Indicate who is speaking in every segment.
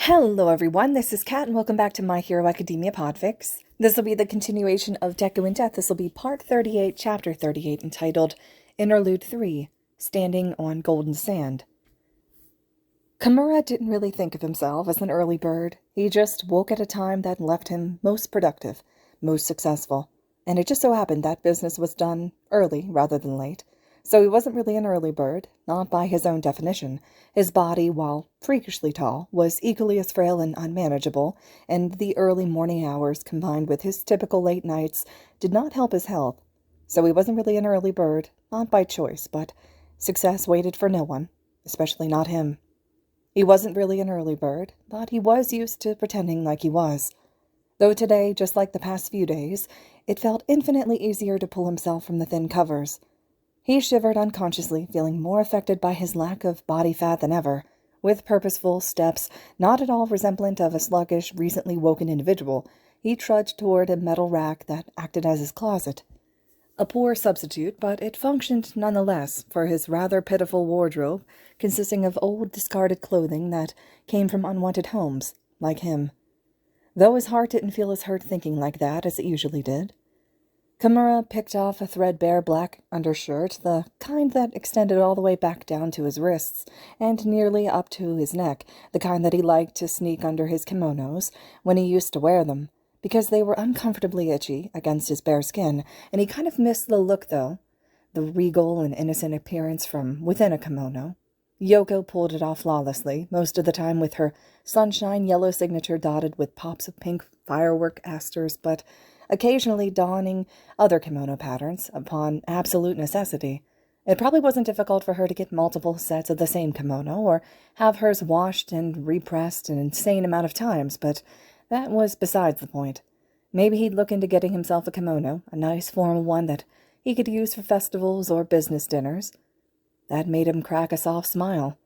Speaker 1: Hello everyone, this is Kat and welcome back to My Hero Academia Podfics. This will be the continuation of Deku and Death. This will be part 38, chapter 38, entitled Interlude 3, Standing on Golden Sand. Kimura didn't really think of himself as an early bird. He just woke at a time that left him most productive, most successful. And it just so happened that business was done early rather than late. So he wasn't really an early bird, not by his own definition. His body, while freakishly tall, was equally as frail and unmanageable, and the early morning hours combined with his typical late nights did not help his health. So he wasn't really an early bird, not by choice, but success waited for no one, especially not him. He wasn't really an early bird, but he was used to pretending like he was. Though today, just like the past few days, it felt infinitely easier to pull himself from the thin covers. He shivered unconsciously, feeling more affected by his lack of body fat than ever. With purposeful steps, not at all resemblant of a sluggish, recently woken individual, he trudged toward a metal rack that acted as his closet. A poor substitute, but it functioned nonetheless for his rather pitiful wardrobe, consisting of old discarded clothing that came from unwanted homes, like him. Though his heart didn't feel as hurt thinking like that as it usually did. Kimura picked off a threadbare black undershirt, the kind that extended all the way back down to his wrists and nearly up to his neck, the kind that he liked to sneak under his kimonos when he used to wear them, because they were uncomfortably itchy against his bare skin, and he kind of missed the look, though, the regal and innocent appearance from within a kimono. Yoko pulled it off flawlessly, most of the time with her sunshine yellow signature dotted with pops of pink firework asters, but occasionally donning other kimono patterns upon absolute necessity. It probably wasn't difficult for her to get multiple sets of the same kimono, or have hers washed and repressed an insane amount of times, but that was besides the point. Maybe he'd look into getting himself a kimono, a nice formal one that he could use for festivals or business dinners. That made him crack a soft smile.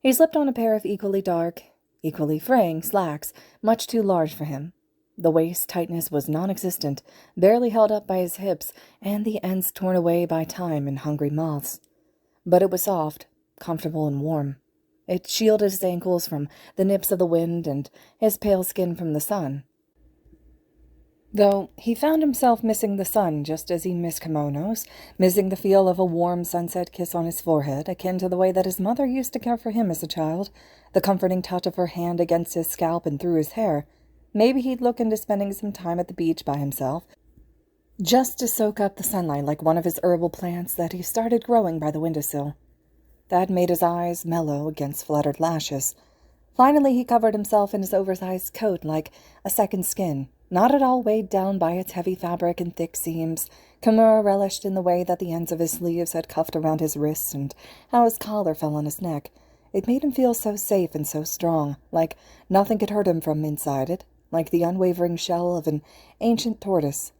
Speaker 1: He slipped on a pair of equally dark, equally fraying slacks, much too large for him. The waist tightness was non-existent, barely held up by his hips, and the ends torn away by time and hungry moths. But it was soft, comfortable, and warm. It shielded his ankles from the nips of the wind and his pale skin from the sun. Though he found himself missing the sun just as he missed kimonos, missing the feel of a warm sunset kiss on his forehead, akin to the way that his mother used to care for him as a child, the comforting touch of her hand against his scalp and through his hair. Maybe he'd look into spending some time at the beach by himself, just to soak up the sunlight like one of his herbal plants that he started growing by the windowsill. That made his eyes mellow against fluttered lashes. Finally, he covered himself in his oversized coat like a second skin, not at all weighed down by its heavy fabric and thick seams. Kimura relished in the way that the ends of his sleeves had cuffed around his wrists and how his collar fell on his neck. It made him feel so safe and so strong, like nothing could hurt him from inside it, like the unwavering shell of an ancient tortoise.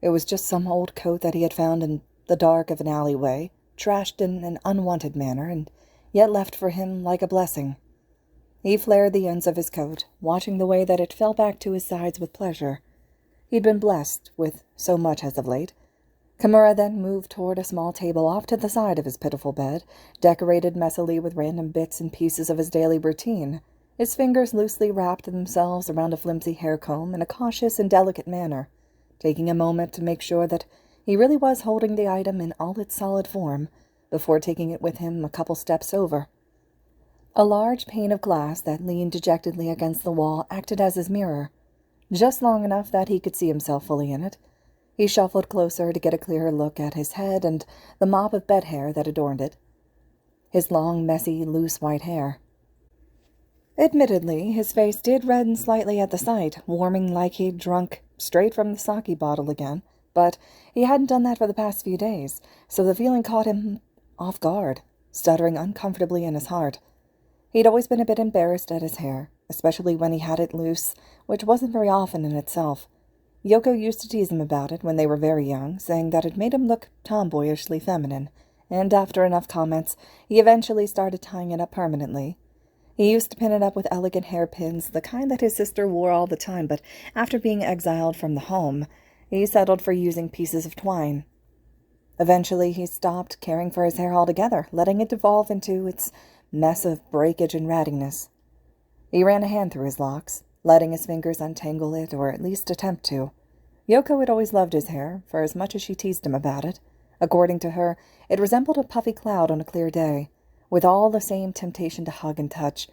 Speaker 1: It was just some old coat that he had found in the dark of an alleyway, trashed in an unwanted manner, and yet left for him like a blessing. He flared the ends of his coat, watching the way that it fell back to his sides with pleasure. He'd been blessed with so much as of late. Kimura then moved toward a small table off to the side of his pitiful bed, decorated messily with random bits and pieces of his daily routine. His fingers loosely wrapped themselves around a flimsy hair comb in a cautious and delicate manner, taking a moment to make sure that he really was holding the item in all its solid form, before taking it with him a couple steps over. A large pane of glass that leaned dejectedly against the wall acted as his mirror, just long enough that he could see himself fully in it. He shuffled closer to get a clearer look at his head and the mop of bed hair that adorned it. His long, messy, loose white hair. Admittedly, his face did redden slightly at the sight, warming like he'd drunk straight from the sake bottle again, but he hadn't done that for the past few days, so the feeling caught him off guard, stuttering uncomfortably in his heart. He'd always been a bit embarrassed at his hair, especially when he had it loose, which wasn't very often in itself. Yoko used to tease him about it when they were very young, saying that it made him look tomboyishly feminine, and after enough comments, he eventually started tying it up permanently. He used to pin it up with elegant hairpins, the kind that his sister wore all the time, but after being exiled from the home, he settled for using pieces of twine. Eventually, he stopped caring for his hair altogether, letting it devolve into its mess of breakage and rattiness. He ran a hand through his locks, letting his fingers untangle it, or at least attempt to. Yoko had always loved his hair, for as much as she teased him about it. According to her, it resembled a puffy cloud on a clear day, with all the same temptation to hug and touch.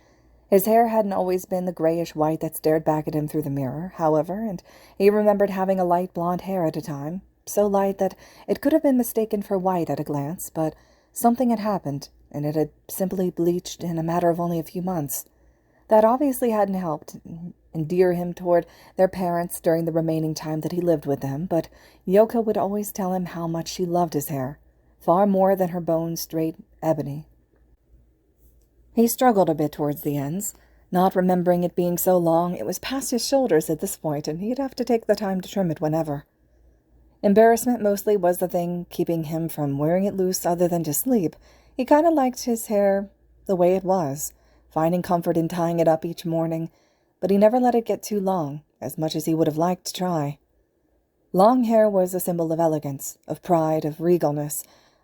Speaker 1: His hair hadn't always been the grayish-white that stared back at him through the mirror, however, and he remembered having a light blonde hair at a time, so light that it could have been mistaken for white at a glance, but something had happened, and it had simply bleached in a matter of only a few months. That obviously hadn't helped endear him toward their parents during the remaining time that he lived with them, but Yoko would always tell him how much she loved his hair, far more than her bone-straight ebony. He struggled a bit towards the ends, not remembering it being so long. It was past his shoulders at this point, and he'd have to take the time to trim it whenever. Embarrassment mostly was the thing keeping him from wearing it loose other than to sleep. He kind of liked his hair the way it was, finding comfort in tying it up each morning, but he never let it get too long, as much as he would have liked to try. Long hair was a symbol of elegance, of pride, of regalness,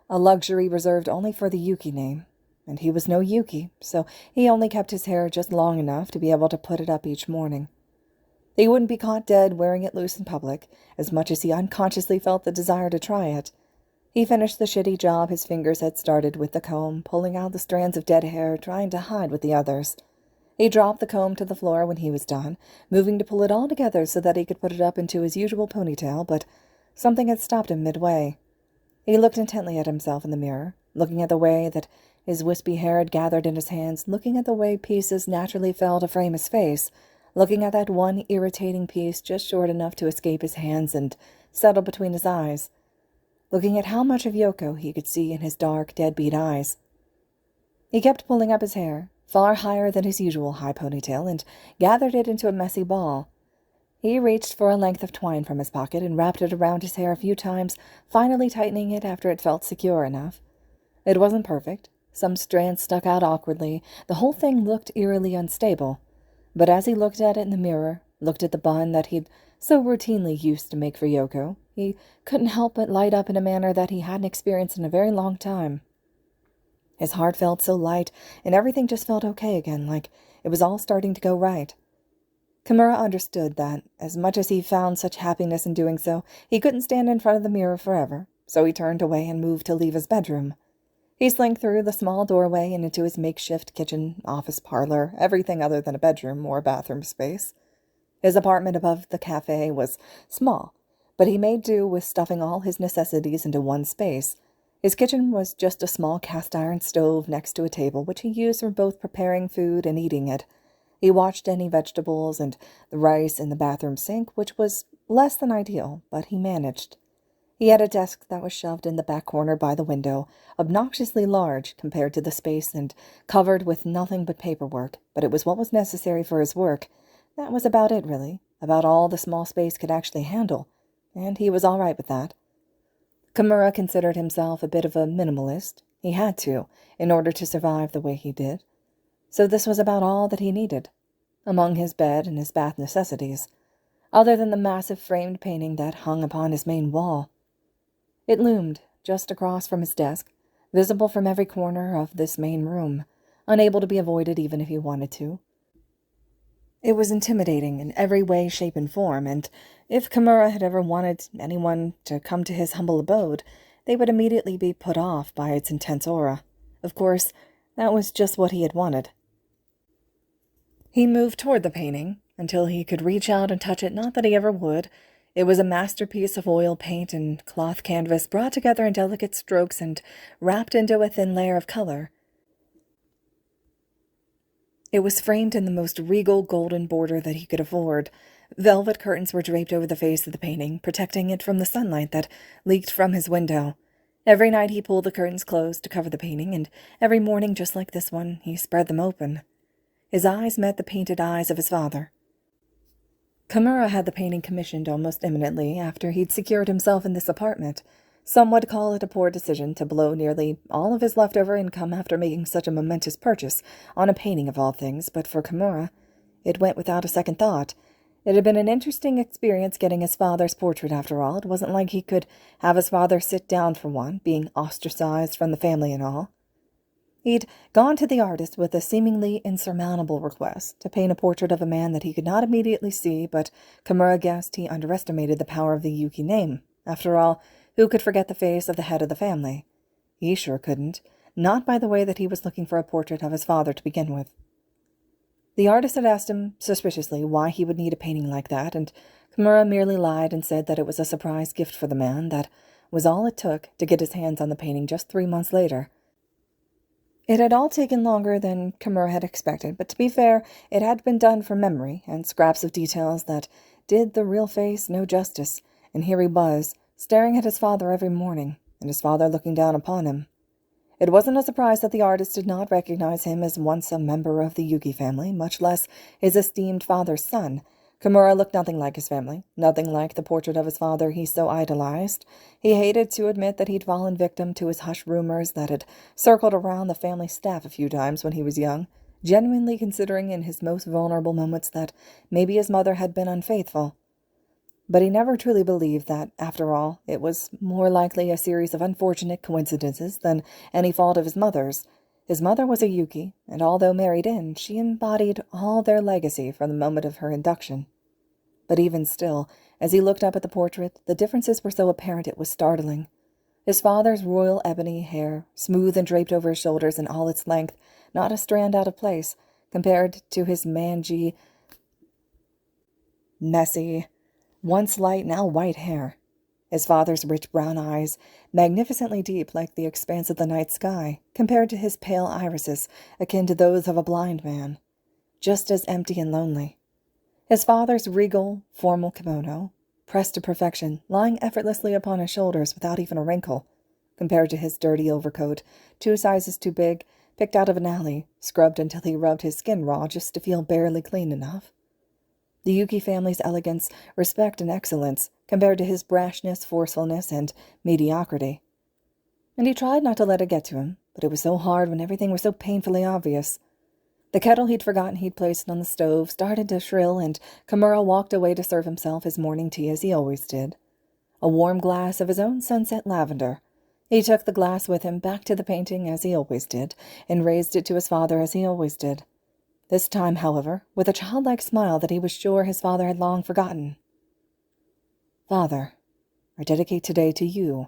Speaker 1: a luxury reserved only for the Yuki name. And he was no Yuki, so he only kept his hair just long enough to be able to put it up each morning. He wouldn't be caught dead wearing it loose in public, as much as he unconsciously felt the desire to try it. He finished the shitty job his fingers had started with the comb, pulling out the strands of dead hair, trying to hide with the others. He dropped the comb to the floor when he was done, moving to pull it all together so that he could put it up into his usual ponytail, but something had stopped him midway. He looked intently at himself in the mirror, looking at the way that his wispy hair had gathered in his hands, looking at the way pieces naturally fell to frame his face, looking at that one irritating piece just short enough to escape his hands and settle between his eyes, looking at how much of Yoko he could see in his dark, deadbeat eyes. He kept pulling up his hair, far higher than his usual high ponytail, and gathered it into a messy ball. He reached for a length of twine from his pocket and wrapped it around his hair a few times, finally tightening it after it felt secure enough. It wasn't perfect. Some strands stuck out awkwardly. The whole thing looked eerily unstable. But as he looked at it in the mirror, looked at the bun that he'd so routinely used to make for Yoko, he couldn't help but light up in a manner that he hadn't experienced in a very long time. His heart felt so light, and everything just felt okay again, like it was all starting to go right. Kimura understood that, as much as he found such happiness in doing so, he couldn't stand in front of the mirror forever, so he turned away and moved to leave his bedroom. He slinked through the small doorway and into his makeshift kitchen, office parlor, everything other than a bedroom or bathroom space. His apartment above the cafe was small, but he made do with stuffing all his necessities into one space. His kitchen was just a small cast-iron stove next to a table, which he used for both preparing food and eating it. He watched any vegetables and the rice in the bathroom sink, which was less than ideal, but he managed. He had a desk that was shoved in the back corner by the window, obnoxiously large compared to the space and covered with nothing but paperwork, but it was what was necessary for his work. That was about it, really, about all the small space could actually handle, and he was all right with that. Kimura considered himself a bit of a minimalist. He had to, in order to survive the way he did. So this was about all that he needed, among his bed and his bath necessities, other than the massive framed painting that hung upon his main wall. It loomed just across from his desk, visible from every corner of this main room, unable to be avoided even if he wanted to. It was intimidating in every way, shape, and form, and if Kimura had ever wanted anyone to come to his humble abode, they would immediately be put off by its intense aura. Of course, that was just what he had wanted. He moved toward the painting, until he could reach out and touch it, not that he ever would. It was a masterpiece of oil paint and cloth canvas brought together in delicate strokes and wrapped into a thin layer of color. It was framed in the most regal golden border that he could afford. Velvet curtains were draped over the face of the painting, protecting it from the sunlight that leaked from his window. Every night he pulled the curtains closed to cover the painting, and every morning, just like this one, he spread them open. His eyes met the painted eyes of his father. Kimura had the painting commissioned almost imminently after he'd secured himself in this apartment. Some would call it a poor decision to blow nearly all of his leftover income after making such a momentous purchase on a painting of all things, but for Kimura, it went without a second thought. It had been an interesting experience getting his father's portrait, after all. It wasn't like he could have his father sit down for one, being ostracized from the family and all. He'd gone to the artist with a seemingly insurmountable request to paint a portrait of a man that he could not immediately see, but Kimura guessed he underestimated the power of the Yuki name. After all, who could forget the face of the head of the family? He sure couldn't, not by the way that he was looking for a portrait of his father to begin with. The artist had asked him suspiciously why he would need a painting like that, and Kimura merely lied and said that it was a surprise gift for the man. That was all it took to get his hands on the painting just 3 months later. It had all taken longer than Kimura had expected, but to be fair, it had been done from memory, and scraps of details that did the real face no justice, and here he was, staring at his father every morning, and his father looking down upon him. It wasn't a surprise that the artist did not recognize him as once a member of the Yuki family, much less his esteemed father's son. Kimura looked nothing like his family, nothing like the portrait of his father he so idolized. He hated to admit that he'd fallen victim to his hush rumors that had circled around the family staff a few times when he was young, genuinely considering in his most vulnerable moments that maybe his mother had been unfaithful. But he never truly believed that, after all, it was more likely a series of unfortunate coincidences than any fault of his mother's. His mother was a Yuki, and although married in, she embodied all their legacy from the moment of her induction. But even still, as he looked up at the portrait, the differences were so apparent it was startling. His father's royal ebony hair, smooth and draped over his shoulders in all its length, not a strand out of place, compared to his mangy, messy, once light, now white hair. His father's rich brown eyes, magnificently deep like the expanse of the night sky, compared to his pale irises, akin to those of a blind man, just as empty and lonely. His father's regal, formal kimono, pressed to perfection, lying effortlessly upon his shoulders without even a wrinkle, compared to his dirty overcoat, 2 sizes too big, picked out of an alley, scrubbed until he rubbed his skin raw just to feel barely clean enough. The Yuki family's elegance, respect, and excellence, compared to his brashness, forcefulness, and mediocrity. And he tried not to let it get to him, but it was so hard when everything was so painfully obvious. The kettle he'd forgotten he'd placed on the stove started to shrill, and Kimura walked away to serve himself his morning tea as he always did. A warm glass of his own sunset lavender. He took the glass with him back to the painting as he always did, and raised it to his father as he always did. This time, however, with a childlike smile that he was sure his father had long forgotten. Father, I dedicate today to you,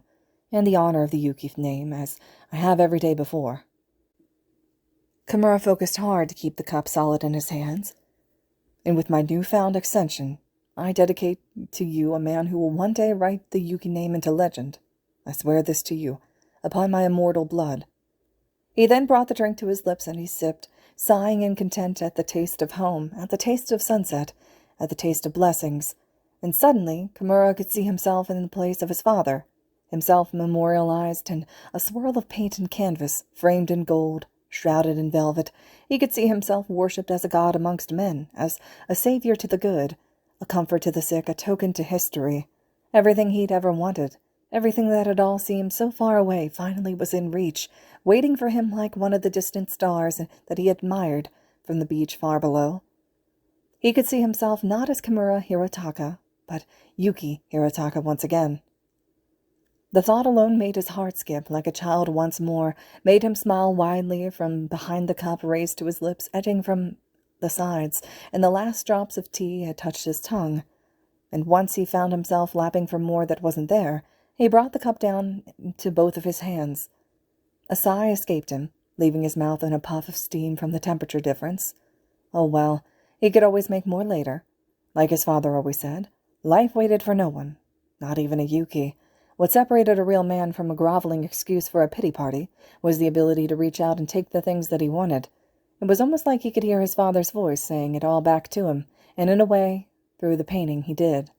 Speaker 1: and the honor of the Yuki name, as I have every day before. Kimura focused hard to keep the cup solid in his hands. And with my newfound ascension, I dedicate to you a man who will one day write the Yuki name into legend. I swear this to you, upon my immortal blood. He then brought the drink to his lips, and he sipped, sighing in content at the taste of home, at the taste of sunset, at the taste of blessings. And suddenly Kimura could see himself in the place of his father, himself memorialized in a swirl of paint and canvas, framed in gold, shrouded in velvet. He could see himself worshipped as a god amongst men, as a savior to the good, a comfort to the sick, a token to history. Everything he'd ever wanted, everything that had all seemed so far away, finally was in reach, waiting for him like one of the distant stars that he admired from the beach far below. He could see himself not as Kimura Hirotaka, but Yuki Hirotaka once again. The thought alone made his heart skip like a child once more, made him smile widely from behind the cup raised to his lips, edging from the sides, and the last drops of tea had touched his tongue. And once he found himself lapping for more that wasn't there, he brought the cup down to both of his hands. A sigh escaped him, leaving his mouth in a puff of steam from the temperature difference. Oh well, he could always make more later. Like his father always said, life waited for no one, not even a Yuki. What separated a real man from a groveling excuse for a pity party was the ability to reach out and take the things that he wanted. It was almost like he could hear his father's voice saying it all back to him, and in a way, through the painting, he did.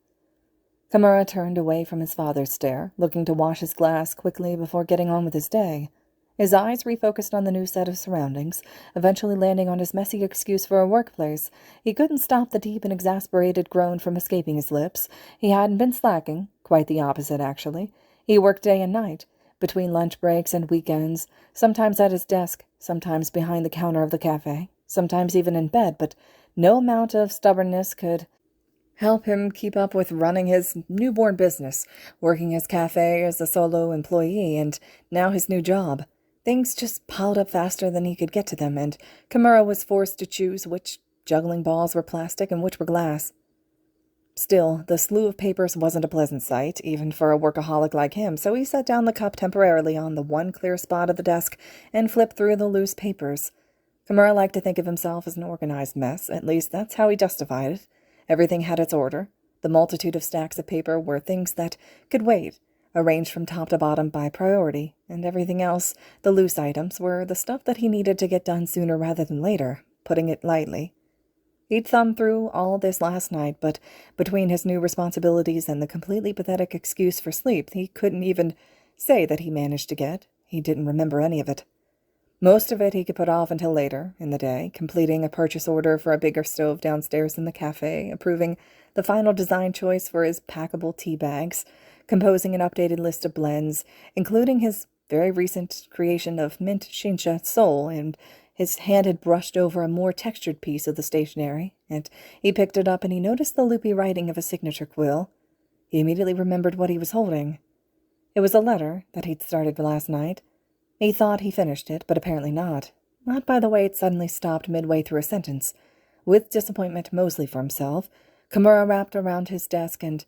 Speaker 1: Kimura turned away from his father's stare, looking to wash his glass quickly before getting on with his day. His eyes refocused on the new set of surroundings, eventually landing on his messy excuse for a workplace. He couldn't stop the deep and exasperated groan from escaping his lips. He hadn't been slacking, quite the opposite, actually. He worked day and night, between lunch breaks and weekends, sometimes at his desk, sometimes behind the counter of the cafe, sometimes even in bed, but no amount of stubbornness could help him keep up with running his newborn business, working his cafe as a solo employee, and now his new job. Things just piled up faster than he could get to them, and Kimura was forced to choose which juggling balls were plastic and which were glass. Still, the slew of papers wasn't a pleasant sight, even for a workaholic like him, so he set down the cup temporarily on the one clear spot of the desk and flipped through the loose papers. Kimura liked to think of himself as an organized mess, at least that's how he justified it. Everything had its order. The multitude of stacks of paper were things that could wait, arranged from top to bottom by priority, and everything else, the loose items, were the stuff that he needed to get done sooner rather than later, putting it lightly. He'd thumbed through all this last night, but between his new responsibilities and the completely pathetic excuse for sleep, he couldn't even say that he managed to get. He didn't remember any of it. Most of it he could put off until later in the day, completing a purchase order for a bigger stove downstairs in the cafe, approving the final design choice for his packable tea bags, composing an updated list of blends, including his very recent creation of mint shincha soul, and his hand had brushed over a more textured piece of the stationery, and he picked it up and he noticed the loopy writing of a signature quill. He immediately remembered what he was holding. It was a letter that he'd started last night. He thought he finished it, but apparently not. Not by the way it suddenly stopped midway through a sentence. With disappointment mostly for himself, Kimura wrapped around his desk and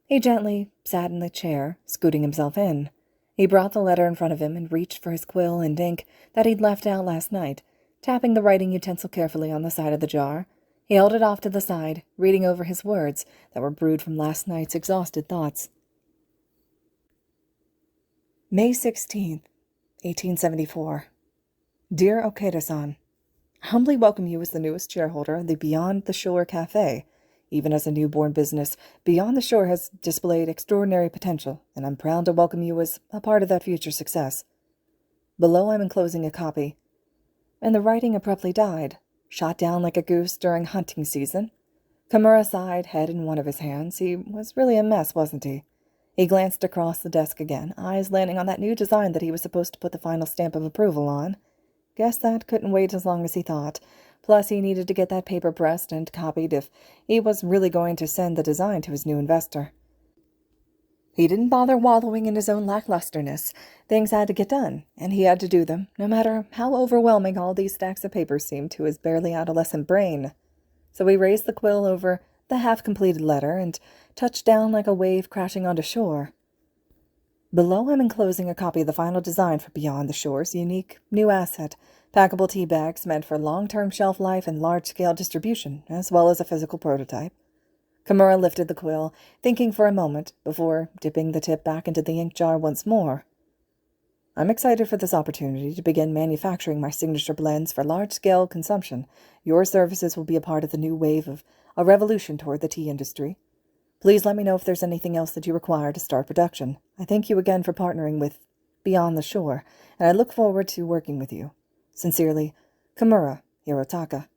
Speaker 1: he gently sat in the chair, scooting himself in. He brought the letter in front of him and reached for his quill and ink that he'd left out last night, tapping the writing utensil carefully on the side of the jar. He held it off to the side, reading over his words that were brewed from last night's exhausted thoughts. May 16th, 1874. Dear Okeda-san, I humbly welcome you as the newest shareholder of the Beyond the Shore Cafe. Even as a newborn business, Beyond the Shore has displayed extraordinary potential, and I'm proud to welcome you as a part of that future success. Below I'm enclosing a copy. And the writing abruptly died, shot down like a goose during hunting season. Kimura sighed, head in one of his hands. He was really a mess, wasn't he? He glanced across the desk again, eyes landing on that new design that he was supposed to put the final stamp of approval on. Guess that couldn't wait as long as he thought. Plus, he needed to get that paper pressed and copied if he was really going to send the design to his new investor. He didn't bother wallowing in his own lacklusterness. Things had to get done, and he had to do them, no matter how overwhelming all these stacks of paper seemed to his barely adolescent brain. So he raised the quill over the half-completed letter and touched down like a wave crashing onto shore. Below I'm enclosing a copy of the final design for Beyond the Shore's unique new asset, packable tea bags meant for long-term shelf life and large-scale distribution, as well as a physical prototype. Kimura lifted the quill, thinking for a moment, before dipping the tip back into the ink jar once more. I'm excited for this opportunity to begin manufacturing my signature blends for large-scale consumption. Your services will be a part of the new wave of a revolution toward the tea industry. Please let me know if there's anything else that you require to start production. I thank you again for partnering with Beyond the Shore, and I look forward to working with you. Sincerely, Kimura Hirotaka.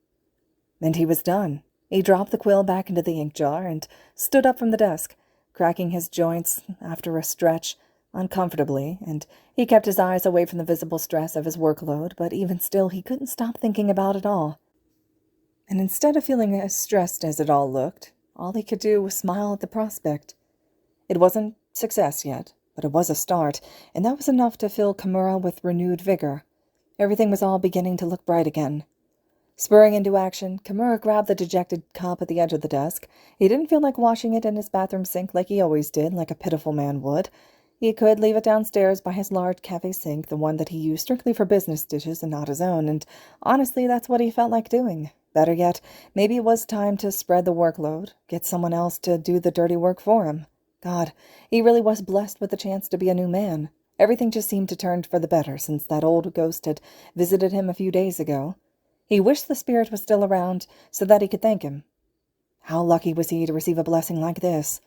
Speaker 1: And he was done. He dropped the quill back into the ink jar and stood up from the desk, cracking his joints after a stretch uncomfortably, and he kept his eyes away from the visible stress of his workload, but even still he couldn't stop thinking about it all. And instead of feeling as stressed as it all looked, all he could do was smile at the prospect. It wasn't success yet, but it was a start, and that was enough to fill Kimura with renewed vigor. Everything was all beginning to look bright again. Spurring into action, Kimura grabbed the dejected cup at the edge of the desk. He didn't feel like washing it in his bathroom sink like he always did, like a pitiful man would. He could leave it downstairs by his large cafe sink, the one that he used strictly for business dishes and not his own, and honestly, that's what he felt like doing. Better yet, maybe it was time to spread the workload, get someone else to do the dirty work for him. God, he really was blessed with the chance to be a new man. Everything just seemed to turn for the better since that old ghost had visited him a few days ago. He wished the spirit was still around so that he could thank him. How lucky was he to receive a blessing like this?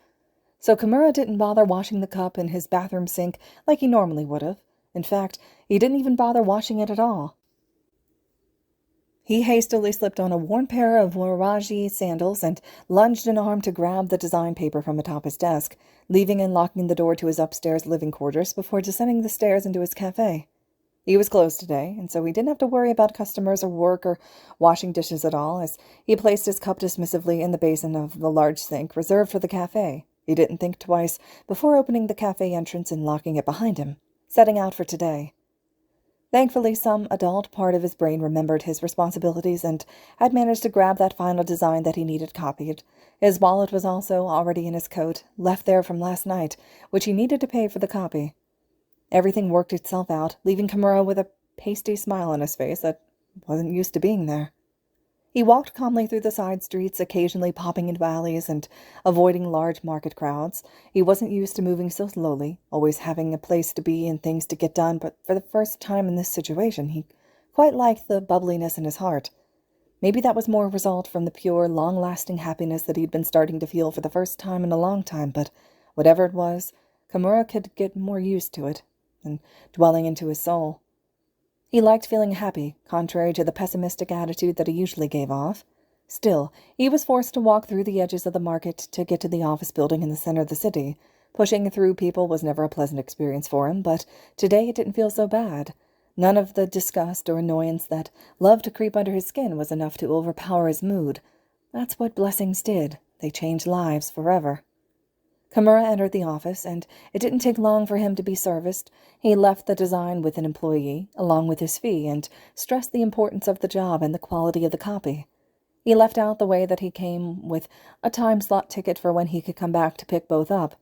Speaker 1: So Kimura didn't bother washing the cup in his bathroom sink like he normally would have. In fact, he didn't even bother washing it at all. He hastily slipped on a worn pair of Waraji sandals and lunged an arm to grab the design paper from atop his desk, leaving and locking the door to his upstairs living quarters before descending the stairs into his cafe. He was closed today, and so he didn't have to worry about customers or work or washing dishes at all, as he placed his cup dismissively in the basin of the large sink reserved for the cafe. He didn't think twice before opening the cafe entrance and locking it behind him, setting out for today. Thankfully, some adult part of his brain remembered his responsibilities and had managed to grab that final design that he needed copied. His wallet was also already in his coat, left there from last night, which he needed to pay for the copy. Everything worked itself out, leaving Kimura with a pasty smile on his face that wasn't used to being there. He walked calmly through the side streets, occasionally popping into alleys and avoiding large market crowds. He wasn't used to moving so slowly, always having a place to be and things to get done, but for the first time in this situation, he quite liked the bubbliness in his heart. Maybe that was more a result from the pure, long-lasting happiness that he'd been starting to feel for the first time in a long time, but whatever it was, Kimura could get more used to it and dwelling into his soul. He liked feeling happy, contrary to the pessimistic attitude that he usually gave off. Still, he was forced to walk through the edges of the market to get to the office building in the center of the city. Pushing through people was never a pleasant experience for him, but today it didn't feel so bad. None of the disgust or annoyance that loved to creep under his skin was enough to overpower his mood. That's what blessings did. They changed lives forever. Kimura entered the office, and it didn't take long for him to be serviced. He left the design with an employee, along with his fee, and stressed the importance of the job and the quality of the copy. He left out the way that he came with a time-slot ticket for when he could come back to pick both up.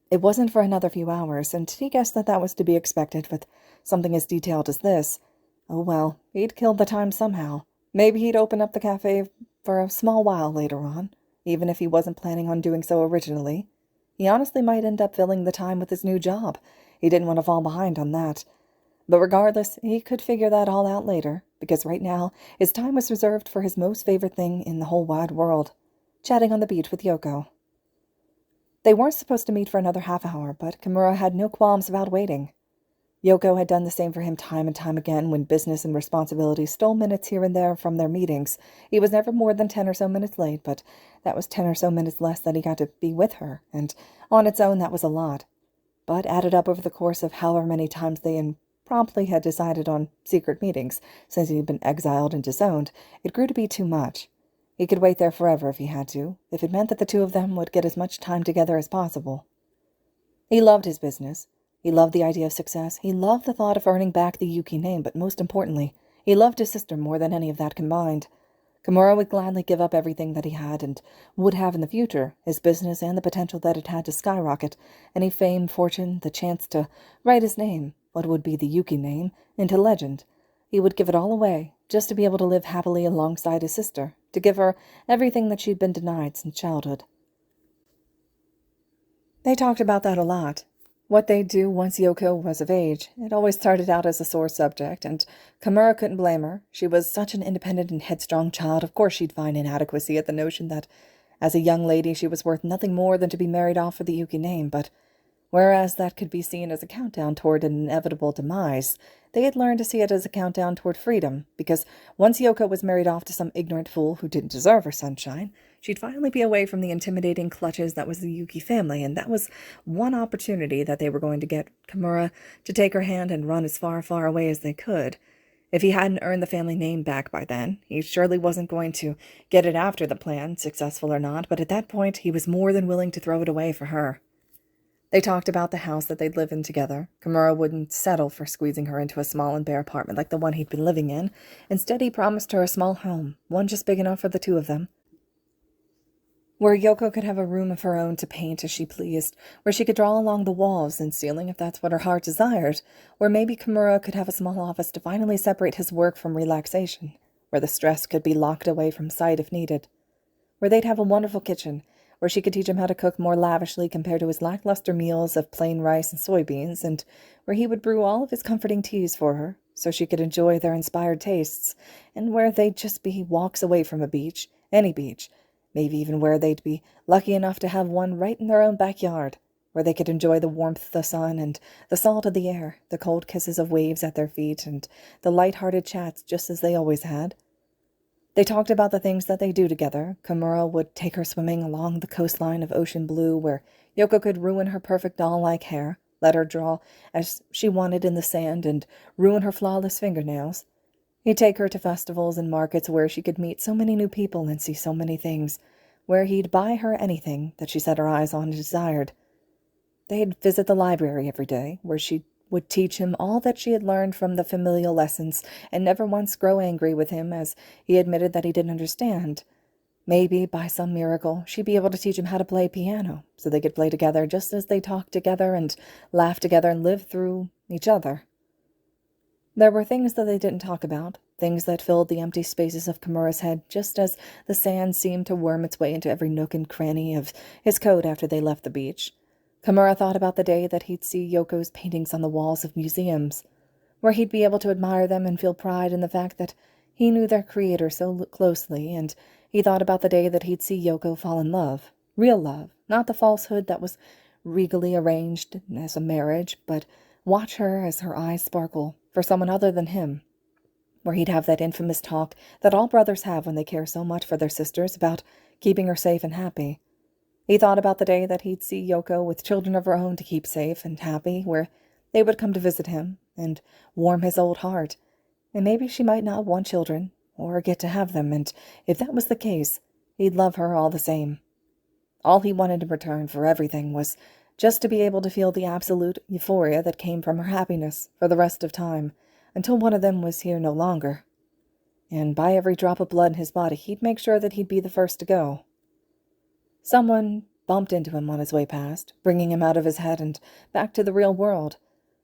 Speaker 1: It wasn't for another few hours, and he guessed that that was to be expected with something as detailed as this. Oh well, he'd killed the time somehow. Maybe he'd open up the cafe for a small while later on, even if he wasn't planning on doing so originally. He honestly might end up filling the time with his new job. He didn't want to fall behind on that. But regardless, he could figure that all out later, because right now his time was reserved for his most favorite thing in the whole wide world, chatting on the beach with Yoko. They weren't supposed to meet for another half hour, but Kimura had no qualms about waiting. Yoko had done the same for him time and time again when business and responsibilities stole minutes here and there from their meetings. He was never more than 10 or so minutes late, but that was 10 or so minutes less that he got to be with her, and on its own that was a lot. But added up over the course of however many times they promptly had decided on secret meetings, since he'd been exiled and disowned, it grew to be too much. He could wait there forever if he had to, if it meant that the two of them would get as much time together as possible. He loved his business. He loved the idea of success. He loved the thought of earning back the Yuki name, but most importantly, he loved his sister more than any of that combined. Kimura would gladly give up everything that he had and would have in the future, his business and the potential that it had to skyrocket, any fame, fortune, the chance to write his name, what would be the Yuki name, into legend. He would give it all away, just to be able to live happily alongside his sister, to give her everything that she'd been denied since childhood. They talked about that a lot. What they'd do once Yoko was of age. It always started out as a sore subject, and Kimura couldn't blame her. She was such an independent and headstrong child. Of course she'd find inadequacy at the notion that, as a young lady, she was worth nothing more than to be married off for the Yuki name, but whereas that could be seen as a countdown toward an inevitable demise, they had learned to see it as a countdown toward freedom, because once Yoko was married off to some ignorant fool who didn't deserve her sunshine, she'd finally be away from the intimidating clutches that was the Yuki family, and that was one opportunity that they were going to get Kimura to take her hand and run as far, far away as they could. If he hadn't earned the family name back by then, he surely wasn't going to get it after the plan, successful or not, but at that point he was more than willing to throw it away for her. They talked about the house that they'd live in together. Kimura wouldn't settle for squeezing her into a small and bare apartment like the one he'd been living in. Instead, he promised her a small home, one just big enough for the two of them, where Yoko could have a room of her own to paint as she pleased, where she could draw along the walls and ceiling if that's what her heart desired, where maybe Kimura could have a small office to finally separate his work from relaxation, where the stress could be locked away from sight if needed, where they'd have a wonderful kitchen, where she could teach him how to cook more lavishly compared to his lackluster meals of plain rice and soybeans, and where he would brew all of his comforting teas for her, so she could enjoy their inspired tastes, and where they'd just be walks away from a beach, any beach, maybe even where they'd be lucky enough to have one right in their own backyard, where they could enjoy the warmth of the sun and the salt of the air, the cold kisses of waves at their feet, and the light-hearted chats just as they always had. They talked about the things that they do together. Kimura would take her swimming along the coastline of ocean blue, where Yoko could ruin her perfect doll-like hair, let her draw as she wanted in the sand, and ruin her flawless fingernails. He'd take her to festivals and markets where she could meet so many new people and see so many things, where he'd buy her anything that she set her eyes on and desired. They'd visit the library every day, where she'd would teach him all that she had learned from the familial lessons and never once grow angry with him as he admitted that he didn't understand. Maybe, by some miracle, she'd be able to teach him how to play piano, so they could play together just as they talked together and laughed together and lived through each other. There were things that they didn't talk about, things that filled the empty spaces of Kimura's head just as the sand seemed to worm its way into every nook and cranny of his coat after they left the beach. Kimura thought about the day that he'd see Yoko's paintings on the walls of museums, where he'd be able to admire them and feel pride in the fact that he knew their creator so closely, and he thought about the day that he'd see Yoko fall in love, real love, not the falsehood that was regally arranged as a marriage, but watch her as her eyes sparkle for someone other than him, where he'd have that infamous talk that all brothers have when they care so much for their sisters about keeping her safe and happy. He thought about the day that he'd see Yoko with children of her own to keep safe and happy, where they would come to visit him and warm his old heart, and maybe she might not want children or get to have them, and if that was the case, he'd love her all the same. All he wanted in return for everything was just to be able to feel the absolute euphoria that came from her happiness for the rest of time, until one of them was here no longer. And by every drop of blood in his body, he'd make sure that he'd be the first to go. Someone bumped into him on his way past, bringing him out of his head and back to the real world,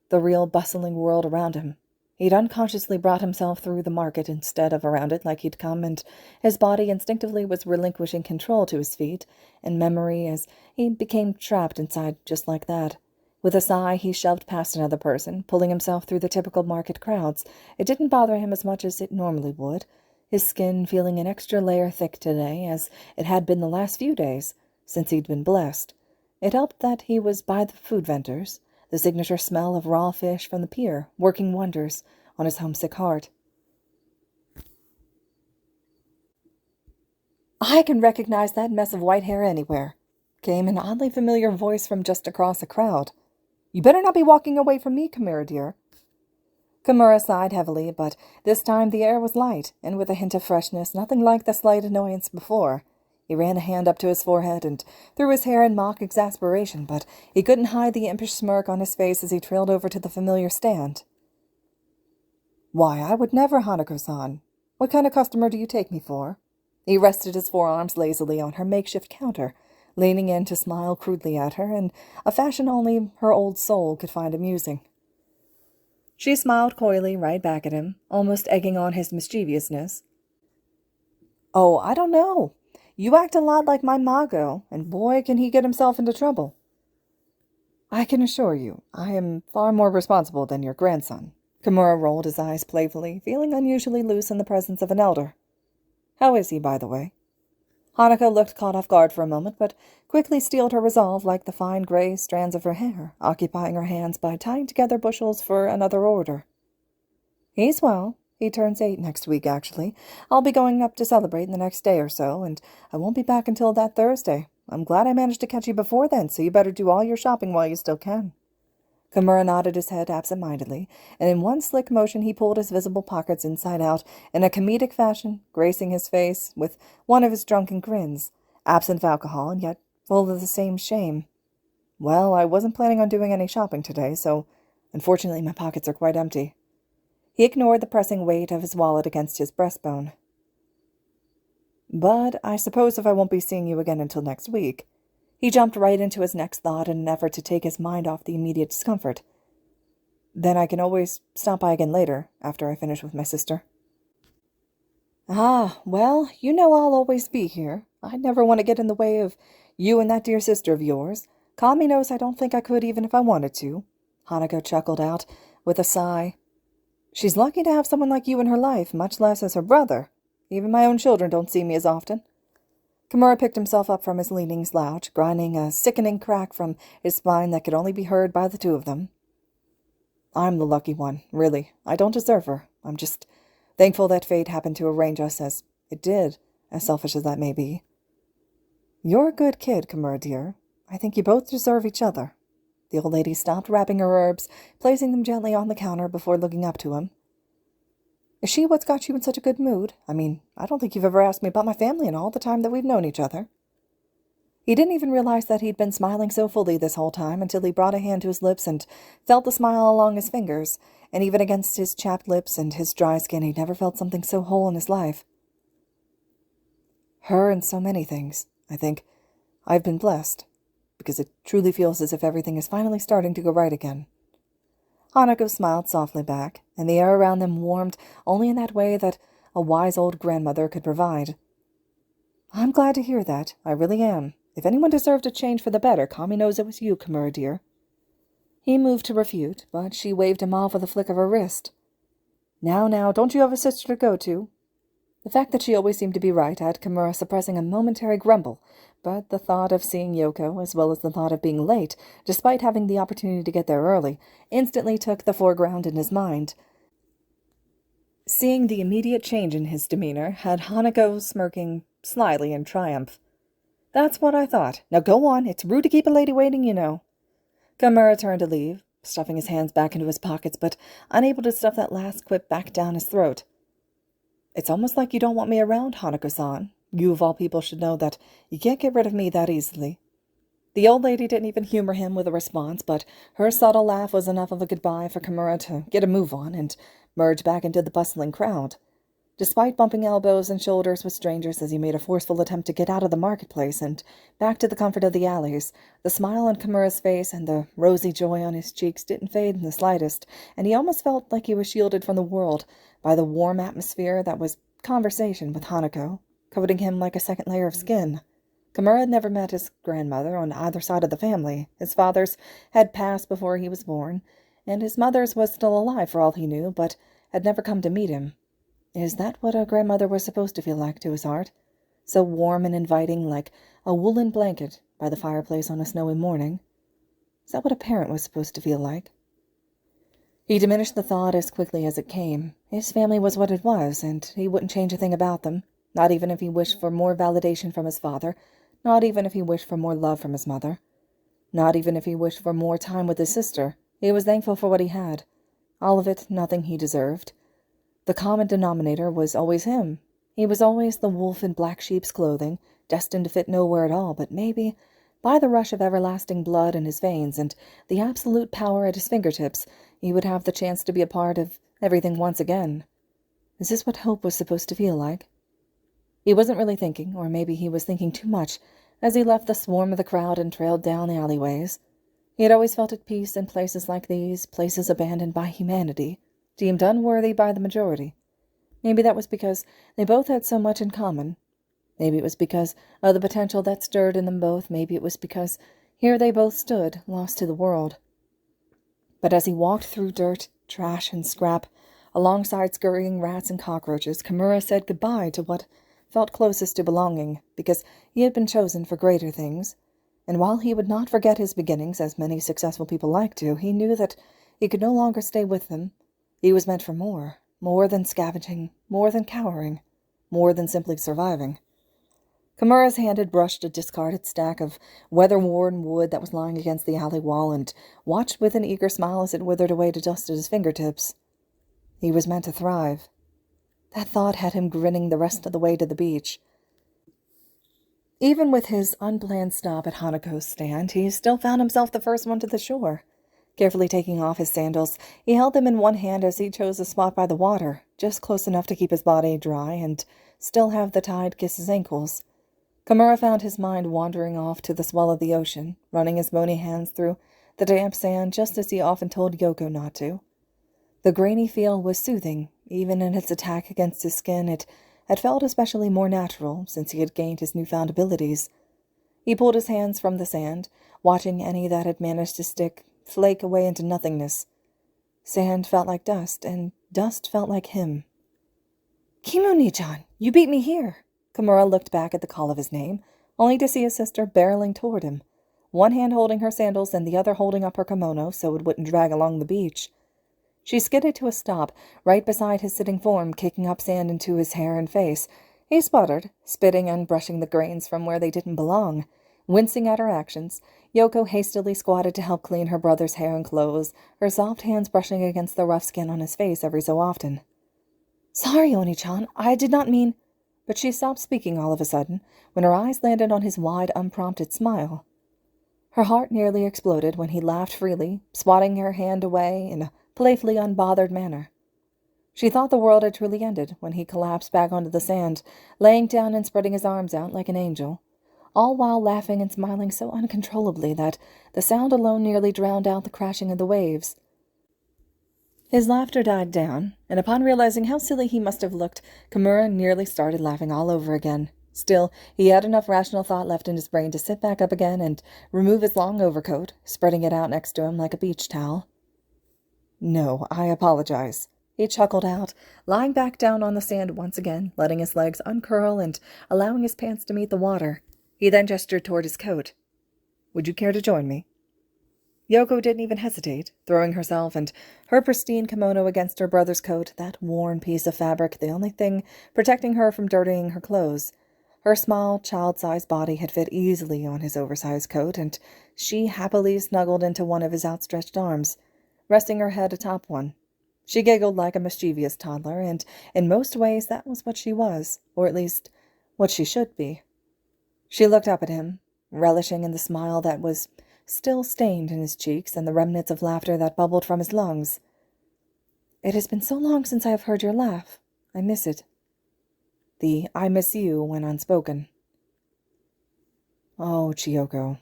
Speaker 1: the real bustling world around him. He'd unconsciously brought himself through the market instead of around it like he'd come, and his body instinctively was relinquishing control to his feet and memory as he became trapped inside just like that. With a sigh, he shoved past another person, pulling himself through the typical market crowds. It didn't bother him as much as it normally would, his skin feeling an extra layer thick today, as it had been the last few days, since he'd been blessed. It helped that he was by the food vendors, the signature smell of raw fish from the pier, working wonders on his homesick heart. "I can recognize that mess of white hair anywhere," came an oddly familiar voice from just across the crowd. "You better not be walking away from me, Kimura dear." Kimura sighed heavily, but this time the air was light, and with a hint of freshness, nothing like the slight annoyance before. He ran a hand up to his forehead and threw his hair in mock exasperation, but he couldn't hide the impish smirk on his face as he trailed over to the familiar stand. "Why, I would never, Hanako-san. What kind of customer do you take me for?" He rested his forearms lazily on her makeshift counter, leaning in to smile crudely at her in a fashion only her old soul could find amusing. She smiled coyly right back at him, almost egging on his mischievousness. "Oh, I don't know. You act a lot like my Mago, and boy, can he get himself into trouble." "I can assure you, I am far more responsible than your grandson." Kimura rolled his eyes playfully, feeling unusually loose in the presence of an elder. "How is he, by the way?" Hanako looked caught off guard for a moment, but quickly steeled her resolve like the fine gray strands of her hair, occupying her hands by tying together bushels for another order. "He's well. He turns 8 next week, actually. I'll be going up to celebrate in the next day or so, and I won't be back until that Thursday. I'm glad I managed to catch you before then, so you better do all your shopping while you still can." Kimura nodded his head absent-mindedly, and in one slick motion he pulled his visible pockets inside out in a comedic fashion, gracing his face with one of his drunken grins, absent of alcohol and yet full of the same shame. "Well, I wasn't planning on doing any shopping today, so unfortunately my pockets are quite empty." He ignored the pressing weight of his wallet against his breastbone. "But I suppose if I won't be seeing you again until next week." He jumped right into his next thought in an effort to take his mind off the immediate discomfort. "Then I can always stop by again later, after I finish with my sister." "Ah, well, you know I'll always be here. I'd never want to get in the way of you and that dear sister of yours. Kami knows I don't think I could even if I wanted to." Hanako chuckled out with a sigh. "She's lucky to have someone like you in her life, much less as her brother. Even my own children don't see me as often." Kimura picked himself up from his leaning slouch, grinding a sickening crack from his spine that could only be heard by the two of them. "I'm the lucky one, really. I don't deserve her. I'm just thankful that fate happened to arrange us as it did, as selfish as that may be." "You're a good kid, Kimura dear. I think you both deserve each other." The old lady stopped wrapping her herbs, placing them gently on the counter before looking up to him. "Is she what's got you in such a good mood? I mean, I don't think you've ever asked me about my family in all the time that we've known each other." He didn't even realize that he'd been smiling so fully this whole time until he brought a hand to his lips and felt the smile along his fingers, and even against his chapped lips and his dry skin he'd never felt something so whole in his life. Her and so many things, I think. I've been blessed, because it truly feels as if everything is finally starting to go right again. Hanako smiled softly back, and the air around them warmed only in that way that a wise old grandmother could provide. I'm glad to hear that, I really am. If anyone deserved a change for the better, Kami knows it was you, Kimura dear. He moved to refute, but she waved him off with a flick of her wrist. Now, don't you have a sister to go to? The fact that she always seemed to be right had Kimura suppressing a momentary grumble, but the thought of seeing Yoko, as well as the thought of being late, despite having the opportunity to get there early, instantly took the foreground in his mind. Seeing the immediate change in his demeanor had Hanako smirking slyly in triumph. That's what I thought. Now go on. It's rude to keep a lady waiting, you know. Kimura turned to leave, stuffing his hands back into his pockets, but unable to stuff that last quip back down his throat. It's almost like you don't want me around, Hanako-san. You of all people should know that you can't get rid of me that easily. The old lady didn't even humor him with a response, but her subtle laugh was enough of a goodbye for Kimura to get a move on and merge back into the bustling crowd. Despite bumping elbows and shoulders with strangers as he made a forceful attempt to get out of the marketplace and back to the comfort of the alleys, the smile on Kimura's face and the rosy joy on his cheeks didn't fade in the slightest, and he almost felt like he was shielded from the world by the warm atmosphere that was conversation with Hanako, coating him like a second layer of skin. Kimura had never met his grandmother on either side of the family. His father's had passed before he was born, and his mother's was still alive for all he knew, but had never come to meet him. Is that what a grandmother was supposed to feel like to his heart? So warm and inviting, like a woolen blanket by the fireplace on a snowy morning? Is that what a parent was supposed to feel like? He diminished the thought as quickly as it came. His family was what it was, and he wouldn't change a thing about them, not even if he wished for more validation from his father, not even if he wished for more love from his mother, not even if he wished for more time with his sister. He was thankful for what he had. All of it, nothing he deserved. The common denominator was always him. He was always the wolf in black sheep's clothing, destined to fit nowhere at all, but maybe, by the rush of everlasting blood in his veins and the absolute power at his fingertips, he would have the chance to be a part of everything once again. Is this what hope was supposed to feel like? He wasn't really thinking, or maybe he was thinking too much, as he left the swarm of the crowd and trailed down the alleyways. He had always felt at peace in places like these, places abandoned by humanity, deemed unworthy by the majority. Maybe that was because they both had so much in common. Maybe it was because of the potential that stirred in them both. Maybe it was because here they both stood, lost to the world. But as he walked through dirt, trash, and scrap, alongside scurrying rats and cockroaches, Kimura said goodbye to what felt closest to belonging, because he had been chosen for greater things. And while he would not forget his beginnings, as many successful people like to, he knew that he could no longer stay with them. He was meant for more than scavenging, more than cowering, more than simply surviving. Kimura's hand had brushed a discarded stack of weather-worn wood that was lying against the alley wall and watched with an eager smile as it withered away to dust at his fingertips. He was meant to thrive. That thought had him grinning the rest of the way to the beach. Even with his unplanned stop at Hanako's stand, he still found himself the first one to the shore. Carefully taking off his sandals, he held them in one hand as he chose a spot by the water, just close enough to keep his body dry and still have the tide kiss his ankles. Kimura found his mind wandering off to the swell of the ocean, running his bony hands through the damp sand just as he often told Yoko not to. The grainy feel was soothing. Even in its attack against his skin, it had felt especially more natural since he had gained his newfound abilities. He pulled his hands from the sand, watching any that had managed to stick flake away into nothingness. Sand felt like dust, and dust felt like him. Kimuni-chan, you beat me here. Kimura looked back at the call of his name, only to see his sister barreling toward him, one hand holding her sandals and the other holding up her kimono so it wouldn't drag along the beach. She skidded to a stop, right beside his sitting form, kicking up sand into his hair and face. He sputtered, spitting and brushing the grains from where they didn't belong. Wincing at her actions, Yoko hastily squatted to help clean her brother's hair and clothes, her soft hands brushing against the rough skin on his face every so often. Sorry, Oni-chan, I did not mean... But she stopped speaking all of a sudden when her eyes landed on his wide, unprompted smile. Her heart nearly exploded when he laughed freely, swatting her hand away in a playfully unbothered manner. She thought the world had truly ended when he collapsed back onto the sand, laying down and spreading his arms out like an angel, all while laughing and smiling so uncontrollably that the sound alone nearly drowned out the crashing of the waves. His laughter died down, and upon realizing how silly he must have looked, Kimura nearly started laughing all over again. Still, he had enough rational thought left in his brain to sit back up again and remove his long overcoat, spreading it out next to him like a beach towel. "No, I apologize," he chuckled out, lying back down on the sand once again, letting his legs uncurl and allowing his pants to meet the water. He then gestured toward his coat. "Would you care to join me?" Yoko didn't even hesitate, throwing herself and her pristine kimono against her brother's coat, that worn piece of fabric the only thing protecting her from dirtying her clothes. Her small, child-sized body had fit easily on his oversized coat, and she happily snuggled into one of his outstretched arms, resting her head atop one. She giggled like a mischievous toddler, and in most ways that was what she was, or at least what she should be. She looked up at him, relishing in the smile that was still stained in his cheeks and the remnants of laughter that bubbled from his lungs. "It has been so long since I have heard your laugh. I miss it." The "I miss you" went unspoken. "Oh, Chiyoko,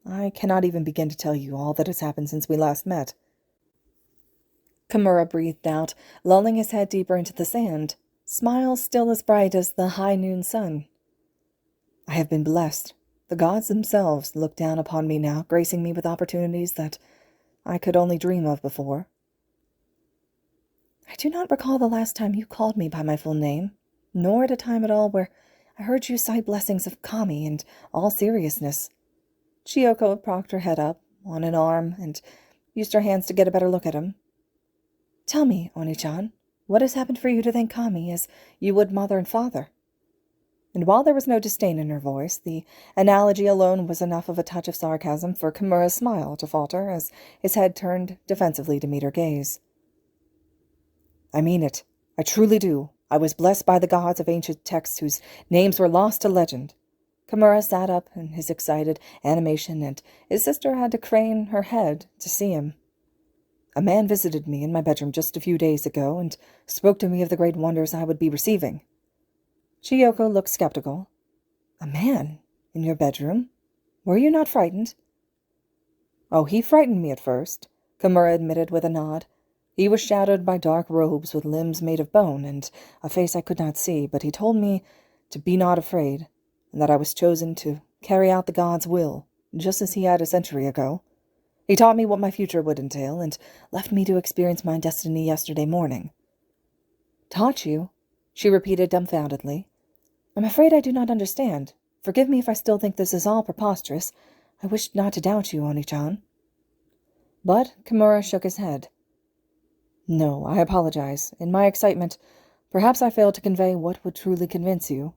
Speaker 1: I cannot even begin to tell you all that has happened since we last met." Kimura breathed out, lulling his head deeper into the sand, smile still as bright as the high noon sun. "I have been blessed. The gods themselves look down upon me now, gracing me with opportunities that I could only dream of before." "I do not recall the last time you called me by my full name, nor at a time at all where I heard you cite blessings of Gami in all seriousness." Chiyoko propped her head up on an arm and used her hands to get a better look at him. "Tell me, Oni-chan, what has happened for you to thank Gami as you would mother and father?" And while there was no disdain in her voice, the analogy alone was enough of a touch of sarcasm for Kimura's smile to falter as his head turned defensively to meet her gaze. "I mean it. I truly do. I was blessed by the gods of ancient texts whose names were lost to legend." Kimura sat up in his excited animation, and his sister had to crane her head to see him. "A man visited me in my bedroom just a few days ago and spoke to me of the great wonders I would be receiving." Chiyoko looked skeptical. "A man? In your bedroom? Were you not frightened?" "Oh, he frightened me at first," Kimura admitted with a nod. "He was shadowed by dark robes with limbs made of bone and a face I could not see, but he told me to be not afraid, and that I was chosen to carry out the god's will, just as he had a century ago. He taught me what my future would entail, and left me to experience my destiny yesterday morning." "Taught you?" she repeated dumbfoundedly. "I'm afraid I do not understand. Forgive me if I still think this is all preposterous. I wish not to doubt you, Oni-chan." But Kimura shook his head. "No, I apologize. In my excitement, perhaps I failed to convey what would truly convince you."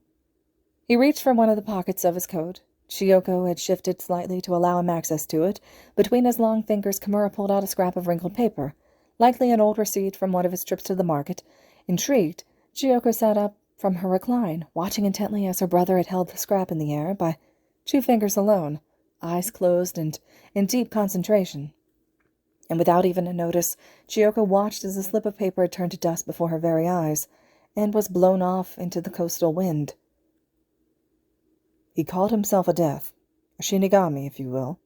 Speaker 1: He reached for one of the pockets of his coat. Chiyoko had shifted slightly to allow him access to it. Between his long fingers, Kimura pulled out a scrap of wrinkled paper, likely an old receipt from one of his trips to the market. Intrigued, Chiyoko sat up from her recline, watching intently as her brother had held the scrap in the air by 2 fingers alone, eyes closed and in deep concentration. And without even a notice, Chiyoko watched as the slip of paper had turned to dust before her very eyes, and was blown off into the coastal wind. "He called himself a death, a Shinigami, if you will."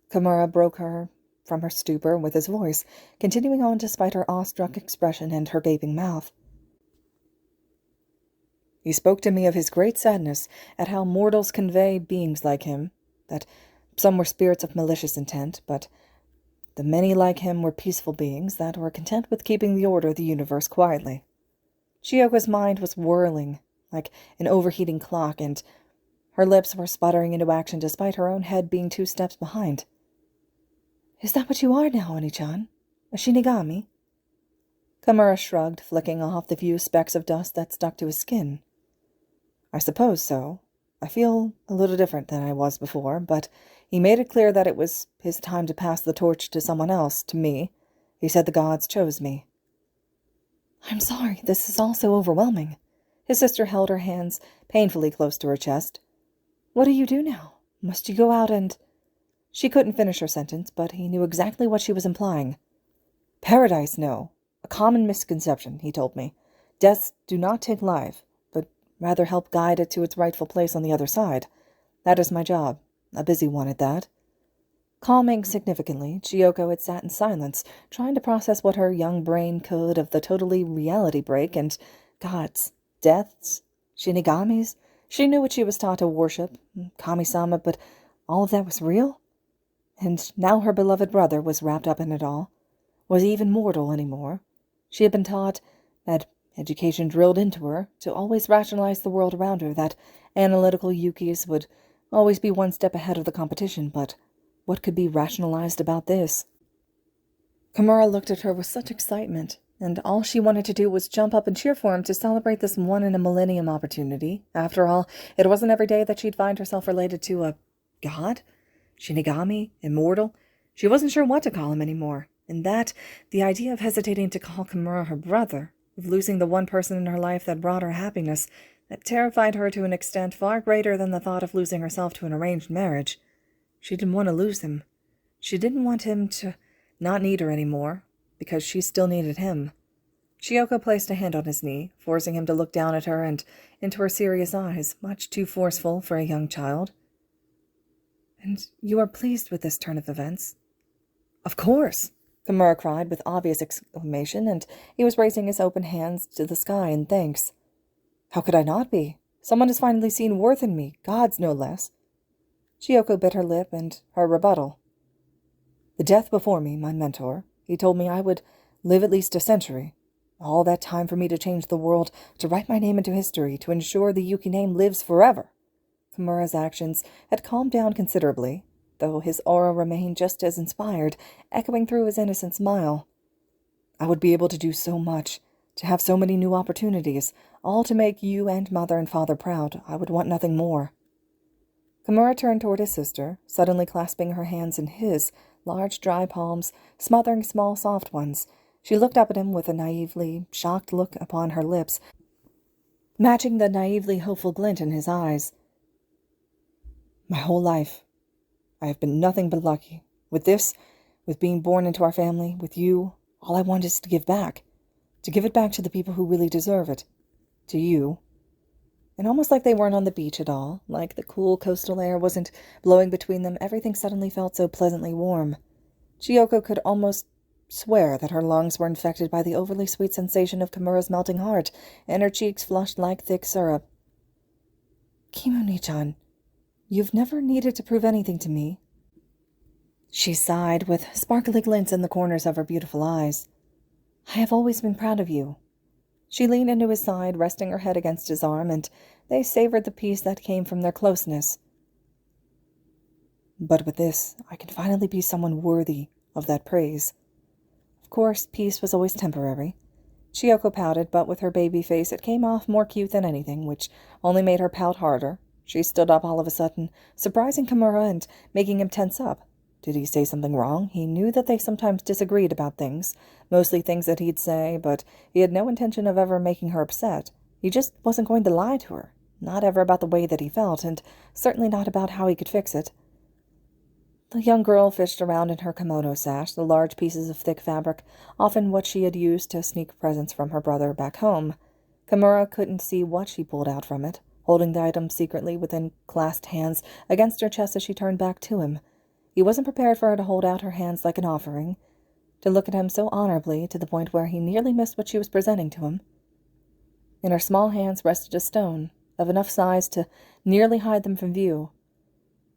Speaker 1: Kimura broke her from her stupor with his voice, continuing on despite her awestruck expression and her gaping mouth. "He spoke to me of his great sadness at how mortals convey beings like him, that some were spirits of malicious intent, but the many like him were peaceful beings that were content with keeping the order of the universe quietly." Chiyoko's mind was whirling like an overheating clock, and her lips were sputtering into action despite her own head being 2 steps behind. "Is that what you are now, Oni-chan? A Shinigami?" Kimura shrugged, flicking off the few specks of dust that stuck to his skin. "I suppose so. I feel a little different than I was before, but he made it clear that it was his time to pass the torch to someone else, to me. He said the gods chose me." "I'm sorry, this is all so overwhelming." His sister held her hands painfully close to her chest. "What do you do now? Must you go out and—" She couldn't finish her sentence, but he knew exactly what she was implying. "Paradise, no. A common misconception, he told me. Deaths do not take life, but rather help guide it to its rightful place on the other side. That is my job, a busy one at that." Calming significantly, Chiyoko had sat in silence, trying to process what her young brain could of the totally reality break and gods, deaths, shinigamis. She knew what she was taught to worship, Kami-sama, but all of that was real? And now her beloved brother was wrapped up in it all. Was he even mortal anymore? She had been taught, that education drilled into her, to always rationalize the world around her, that analytical Yukis would always be one step ahead of the competition, but what could be rationalized about this? Kimura looked at her with such excitement, and all she wanted to do was jump up and cheer for him to celebrate this one-in-a-millennium opportunity. After all, it wasn't every day that she'd find herself related to a god? Shinigami? Immortal? She wasn't sure what to call him anymore, and that, the idea of hesitating to call Kimura her brother, of losing the one person in her life that brought her happiness, that terrified her to an extent far greater than the thought of losing herself to an arranged marriage. She didn't want to lose him. She didn't want him to not need her anymore, because she still needed him. Chiyoko placed a hand on his knee, forcing him to look down at her and into her serious eyes, much too forceful for a young child. "And you are pleased with this turn of events?" "Of course!" Kimura cried with obvious exclamation, and he was raising his open hands to the sky in thanks. "How could I not be? Someone has finally seen worth in me, gods no less." Chiyoko bit her lip and her rebuttal. "The death before me, my mentor, he told me I would live at least a century. All that time for me to change the world, to write my name into history, to ensure the Yuki name lives forever." Kimura's actions had calmed down considerably, though his aura remained just as inspired, echoing through his innocent smile. "I would be able to do so much, to have so many new opportunities, all to make you and mother and father proud. I would want nothing more." Kimura turned toward his sister, suddenly clasping her hands in his, large dry palms, smothering small soft ones. She looked up at him with a naively shocked look upon her lips, matching the naively hopeful glint in his eyes. "My whole life, I have been nothing but lucky. With this, with being born into our family, with you, all I want is to give back. To give it back to the people who really deserve it. To you." And almost like they weren't on the beach at all, like the cool coastal air wasn't blowing between them, everything suddenly felt so pleasantly warm. Chiyoko could almost swear that her lungs were infected by the overly sweet sensation of Kimura's melting heart, and her cheeks flushed like thick syrup. "Kimuni-chan, you've never needed to prove anything to me." She sighed, with sparkly glints in the corners of her beautiful eyes. "I have always been proud of you." She leaned into his side, resting her head against his arm, and they savored the peace that came from their closeness. "But with this, I can finally be someone worthy of that praise." Of course, peace was always temporary. Chiyoko pouted, but with her baby face it came off more cute than anything, which only made her pout harder. She stood up all of a sudden, surprising Kimura and making him tense up. Did he say something wrong? He knew that they sometimes disagreed about things, mostly things that he'd say, but he had no intention of ever making her upset. He just wasn't going to lie to her, not ever about the way that he felt, and certainly not about how he could fix it. The young girl fished around in her kimono sash, the large pieces of thick fabric, often what she had used to sneak presents from her brother back home. Kimura couldn't see what she pulled out from it, holding the item secretly within clasped hands against her chest as she turned back to him. He wasn't prepared for her to hold out her hands like an offering, to look at him so honorably to the point where he nearly missed what she was presenting to him. In her small hands rested a stone, of enough size to nearly hide them from view.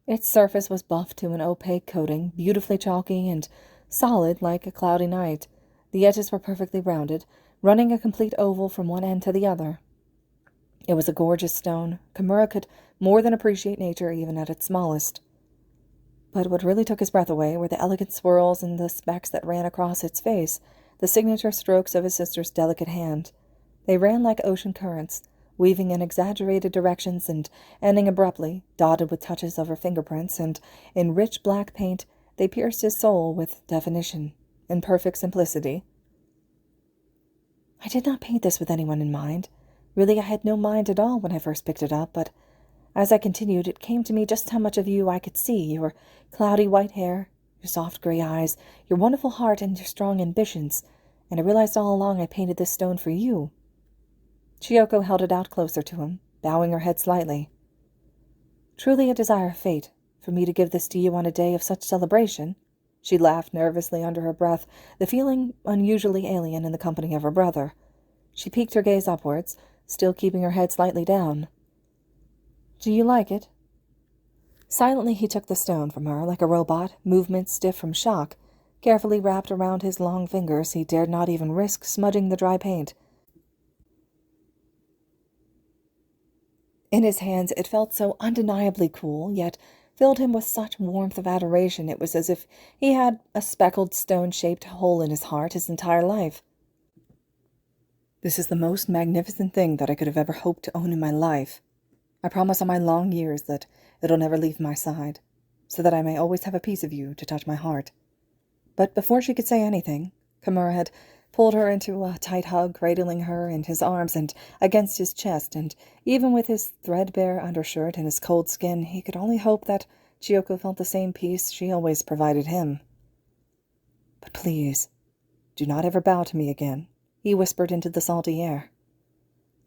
Speaker 1: Its surface was buffed to an opaque coating, beautifully chalky and solid like a cloudy night. The edges were perfectly rounded, running a complete oval from one end to the other. It was a gorgeous stone. Kimura could more than appreciate nature even at its smallest. But what really took his breath away were the elegant swirls and the specks that ran across its face, the signature strokes of his sister's delicate hand. They ran like ocean currents, weaving in exaggerated directions and ending abruptly, dotted with touches of her fingerprints, and in rich black paint they pierced his soul with definition, in perfect simplicity. "I did not paint this with anyone in mind. Really, I had no mind at all when I first picked it up, but as I continued, it came to me just how much of you I could see, your cloudy white hair, your soft gray eyes, your wonderful heart, and your strong ambitions, and I realized all along I painted this stone for you." Chiyoko held it out closer to him, bowing her head slightly. "Truly a desire of fate, for me to give this to you on a day of such celebration." She laughed nervously under her breath, the feeling unusually alien in the company of her brother. She peeked her gaze upwards, still keeping her head slightly down. "Do you like it?" Silently he took the stone from her, like a robot, movement stiff from shock. Carefully wrapped around his long fingers, he dared not even risk smudging the dry paint. In his hands it felt so undeniably cool, yet filled him with such warmth of adoration it was as if he had a speckled stone-shaped hole in his heart his entire life. "This is the most magnificent thing that I could have ever hoped to own in my life. I promise on my long years that it'll never leave my side, so that I may always have a piece of you to touch my heart." But before she could say anything, Kimura had pulled her into a tight hug, cradling her in his arms and against his chest, and even with his threadbare undershirt and his cold skin, he could only hope that Chiyoko felt the same peace she always provided him. "But please, do not ever bow to me again," he whispered into the salty air.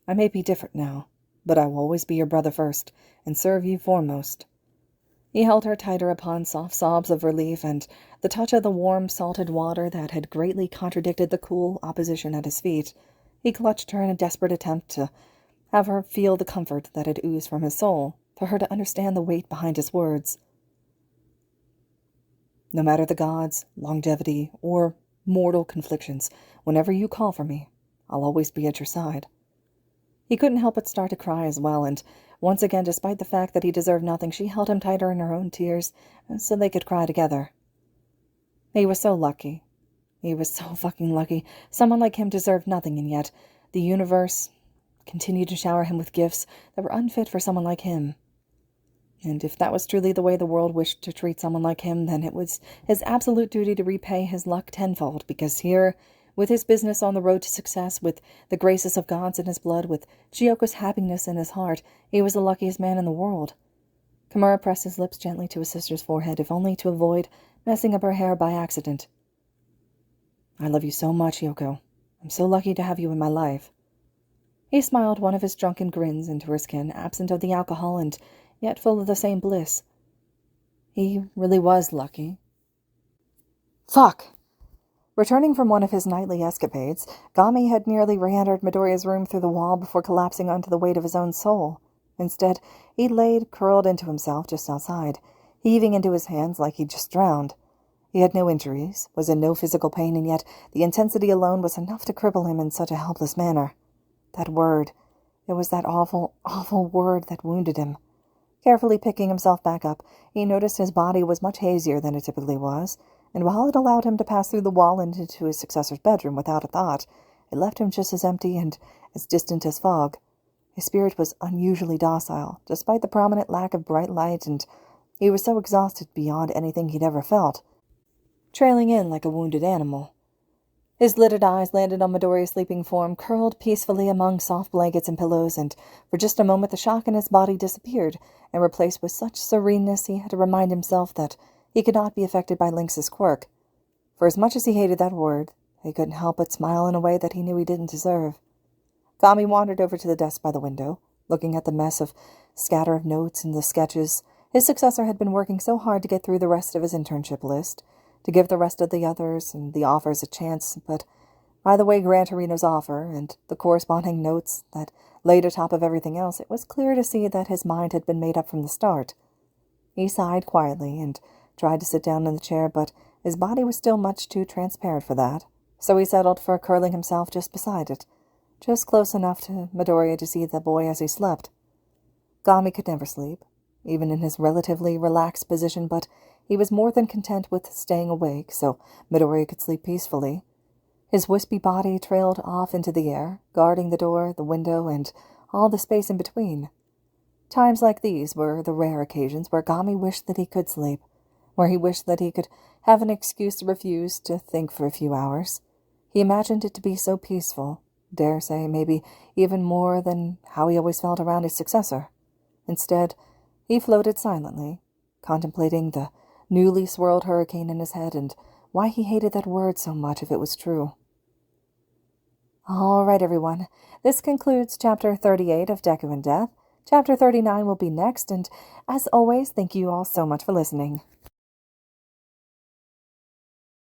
Speaker 1: "I may be different now, but I will always be your brother first, and serve you foremost." He held her tighter upon soft sobs of relief, and the touch of the warm, salted water that had greatly contradicted the cool opposition at his feet. He clutched her in a desperate attempt to have her feel the comfort that had oozed from his soul, for her to understand the weight behind his words. "No matter the gods, longevity, or mortal conflictions, whenever you call for me, I'll always be at your side." He couldn't help but start to cry as well, and once again, despite the fact that he deserved nothing, she held him tighter in her own tears so they could cry together. He was so lucky. He was so fucking lucky. Someone like him deserved nothing, and yet the universe continued to shower him with gifts that were unfit for someone like him. And if that was truly the way the world wished to treat someone like him, then it was his absolute duty to repay his luck tenfold, because here, with his business on the road to success, with the graces of gods in his blood, with Chiyoko's happiness in his heart, he was the luckiest man in the world. Kimura pressed his lips gently to his sister's forehead, if only to avoid messing up her hair by accident. "I love you so much, Yoko. I'm so lucky to have you in my life." He smiled one of his drunken grins into her skin, absent of the alcohol and yet full of the same bliss. He really was lucky. Fuck! Returning from one of his nightly escapades, Gami had nearly re-entered Midoriya's room through the wall before collapsing under the weight of his own soul. Instead, he laid curled into himself just outside, heaving into his hands like he'd just drowned. He had no injuries, was in no physical pain, and yet the intensity alone was enough to cripple him in such a helpless manner. That word, it was that awful, awful word that wounded him. Carefully picking himself back up, he noticed his body was much hazier than it typically was, and while it allowed him to pass through the wall and into his successor's bedroom without a thought, it left him just as empty and as distant as fog. His spirit was unusually docile, despite the prominent lack of bright light, and he was so exhausted beyond anything he'd ever felt, trailing in like a wounded animal. His lidded eyes landed on Midoriya's sleeping form, curled peacefully among soft blankets and pillows, and for just a moment the shock in his body disappeared, and replaced with such sereneness he had to remind himself that he could not be affected by Lynx's quirk. For as much as he hated that word, he couldn't help but smile in a way that he knew he didn't deserve. Gami wandered over to the desk by the window, looking at the mess of scatter of notes and the sketches. His successor had been working so hard to get through the rest of his internship list, to give the rest of the others and the offers a chance, but by the way Gran Torino's offer and the corresponding notes that laid atop of everything else, it was clear to see that his mind had been made up from the start. He sighed quietly and tried to sit down in the chair, but his body was still much too transparent for that, so he settled for curling himself just beside it, just close enough to Midoriya to see the boy as he slept. Gami could never sleep, even in his relatively relaxed position, but he was more than content with staying awake so Midoriya could sleep peacefully. His wispy body trailed off into the air, guarding the door, the window, and all the space in between. Times like these were the rare occasions where Gami wished that he could sleep, where he wished that he could have an excuse to refuse to think for a few hours. He imagined it to be so peaceful, Dare say, maybe even more than how he always felt around his successor. Instead, he floated silently, contemplating the newly swirled hurricane in his head and why he hated that word so much if it was true. All right, everyone. This concludes Chapter 38 of Deku and Death. Chapter 39 will be next, and as always, thank you all so much for listening.